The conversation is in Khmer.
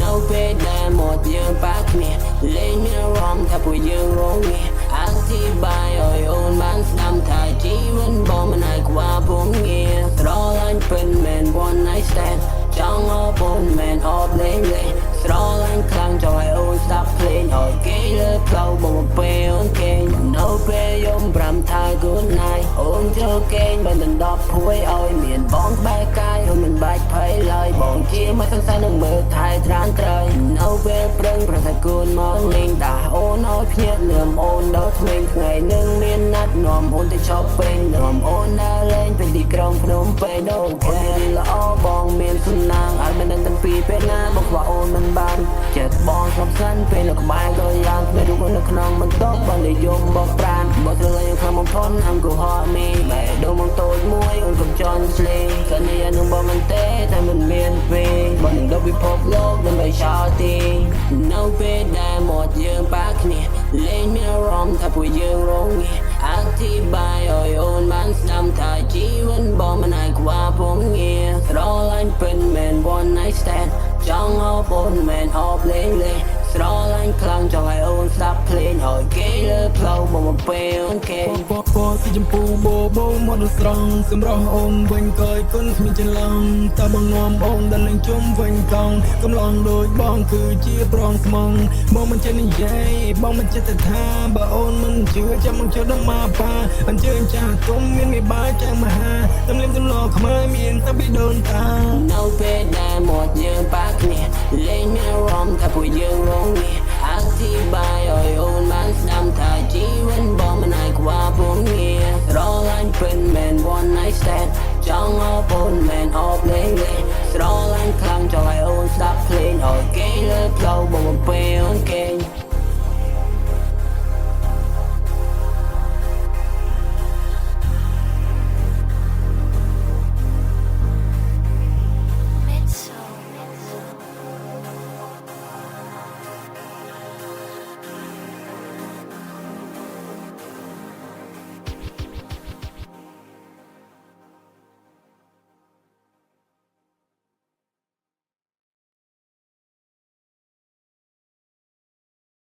នៅពេលដែលមាត់យើងប៉ះគ្នាលេងមានអារម្មណ៍ថាពួកយើងរងងារអធិប្បាយឲ្យអូនបានស្ដាប់ថាជីវិតបងមិនអាចខ្វះពងងារស្រឡាញ់ពិនមែន one night stand ចង់អបអូនមែនអបលេងលេងស្រឡាញ់ខ្លាំងចង់ឲ្យអូនស្ដាប់ភ្លេងឲ្យគេលើផ្លូវបងពេលអូនគេនៅពេលយំ5ថា good night អូនចូលគេងបានដណ្ដប់ភួយឲ្យមានបងក្បែរកាយអូនមិនបាច់ភ័យឡើយបងជាមកសង្សារនឹងមើលថែត្រានត្រូវនៅពេលព្រឹងប្រសាគូនមកលេងដាអូនឲ្យភ្ញាក់លឿមអូនដល់ក្មេងថ្ងៃនឹងមានណាត់នាំអូនទៅឈប់ពេញនាំអូនដើរលេងពេញទីក្រុងភ្នំពេញអូខេល្អបងមានសំណាងឲ្យមិនដឹងទាំងពីរពេលណាមកខ្វះអូនមិនបានចិត្តបងស្ងប់ស្ងាត់ពេលនៅក្បែរក៏យ៉ាងគ្មានរូបអូននៅក្នុងបន្ទប់បងនិយមបោកប្រានបើស្រឡាញ់ខ្លាំងបំផុតអង្គុហរមីបែរដូរមកតូចមួយអូនកុំចន់ស្លេងសន្យានឹងបងមិនទេតែមិនមានពេលបងនឹងដល់ពិភពលោកដើម្បីចោលទីនៅពេលដែលមាត់យើងប៉ះគ្នាលេងមានអារម្មណ៍ថាពួកយើងរងងារអធិប្បាយឲ្យអូនបានស្ដាប់ថាជីវិតបងមិនអាចខ្វះពងងារស្រឡាញ់ពិនមែន one night stand ចង់អបអូនមែនអបលេងលេងស្រឡាញ់ខ្លាំងចង់ឲ្យអូនស្ដាប់ភ្លេងឲ្យគេលើផ្លូវមកពេលអូនគេពណ៌ពីចម្ពោះបបោមកដល់ស្រង់សម្រស់អូនវិញក៏ឲ្យគុណគ្មានច្រឡំតើបងនាំអូនដល់នឹងជុំវិញកង់កំឡងដូចបងគឺជាប្រងស្មងបងមិនចេះនិយាយបងមិនចេះទៅថាបើអូនមិនជឿចាំមកចូលដល់មកប៉ាអញ្ជើញចាស់ទុំមានមេបាយចាំមហាទំលៀមទំលោខ្មែរមានតែពីដូនតានៅ